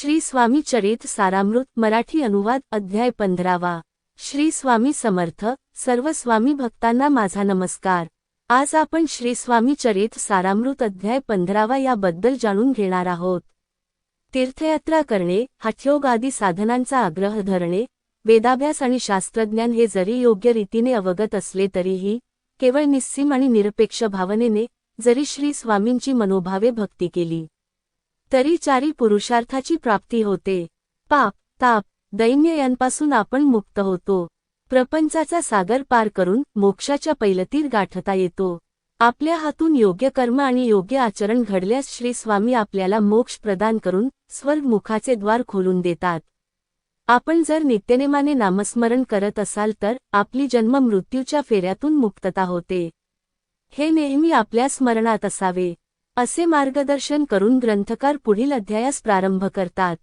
श्री स्वामी चरित्र सारामृत मराठी अनुवाद अध्याय 15वा। श्री स्वामी समर्थ। सर्व स्वामी भक्तांना माझा नमस्कार। आज आपण श्री स्वामी चरित्र सारामृत अध्याय 15वा याबद्दल जाणून घेणार आहोत। तीर्थयात्रा करणे, हठयोग आदी साधनांचा आग्रह धरणे, वेदाभ्यास आणि शास्त्रज्ञान हे जरी योग्य रीतीने अवगत असले तरीही केवळ निस्सीम आणि निरपेक्ष भावनेने जरी श्री स्वामींची मनोभावे भक्ती केली तरी चारी पुरुषार्थाची प्राप्ती होते। पाप, ताप, दैन्य यांपासून आपण मुक्त होतो। प्रपंचाचा सागर पार करून मोक्षाच्या पैलतीर गाठता येतो। आपल्या हातून योग्य कर्म आणि योग्य आचरण घडल्यास श्री स्वामी आपल्याला मोक्ष प्रदान करून स्वर्गमुखाचे द्वार खोलून देतात। आपण जर नित्यनेमाने नामस्मरण करत असाल तर आपली जन्म मृत्यूच्या फेऱ्यातून मुक्तता होते। हे नेहमी आपल्या स्मरणात असावे, असे मार्गदर्शन करून ग्रंथकार पुढील अध्यायास प्रारंभ करतात।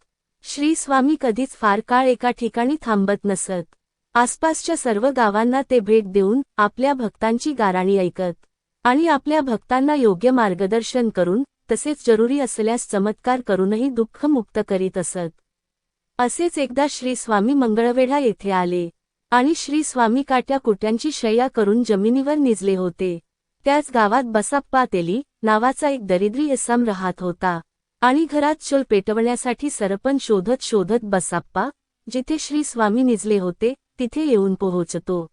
श्री स्वामी कधीच फार काळ एका ठिकाणी थांबत नसत। आसपासच्या सर्व गावांना ते भेट देऊन आपल्या भक्तांची गाराणी ऐकत आणि आपल्या भक्तांना योग्य मार्गदर्शन करून तसेच जरुरी असल्यास चमत्कार करूनही दुःख मुक्त करीत असत। असेच एकदा श्री स्वामी मंगळवेढा येथे आले आणि श्री स्वामी काट्या कुट्यांची शय्या करून जमिनीवर निजले होते। त्याच गावात बसप्पा तेली नावाचा एक दरिद्री इसम राहत होता आणि घरात चूल पेटवण्यासाठी सरपण शोधत शोधत बसप्पा जिथे श्री स्वामी निजले होते तिथे येऊन पोहोचतो।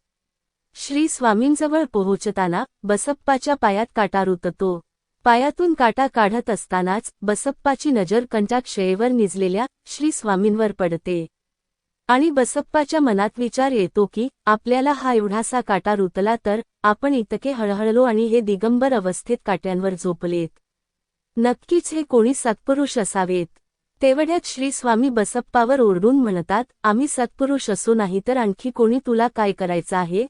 श्री स्वामींजवळ पोहोचताना बसप्पाच्या पायात काटा रुततो। पायातून काटा काढत असतानाच बसप्पाची नजर कंटाक्षयेवर निजलेल्या श्री स्वामींवर पडते आणि बसप्पाच्या मनात विचार येतो की आपल्याला हा एवढासा काटा रुतला तर आपण इतके हळहळलो आणि हे दिगंबर अवस्थेत काट्यांवर झोपलेत। नक्कीच हे कोणी सत्पुरुष असावेत। तेवढ्यात श्री स्वामी बसप्पावर ओरडून म्हणतात, आम्ही सत्पुरुष असो नाही तर आणखी कोणी तुला काय करायचं आहे?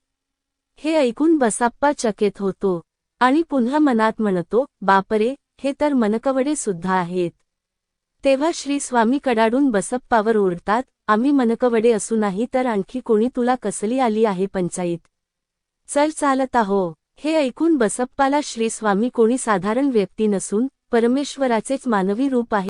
हे ऐकून बसप्पा चकित होतो आणि पुन्हा मनात म्हणतो, बापरे, हे तर मनकवडे सुद्धा आहेत। तेव्हा श्री स्वामी कडाडून बसप्पावर ओरडतात, आम्ही मनकवडे असू नाही तर आणखी कोणी तुला कसली आली आहे पंचाईत? चल चालत आहो। हे ऐकून बसप्पाला श्री स्वामी कोणी साधारण व्यक्ती नसून परमेश्वराचेच मानवी रूप आहे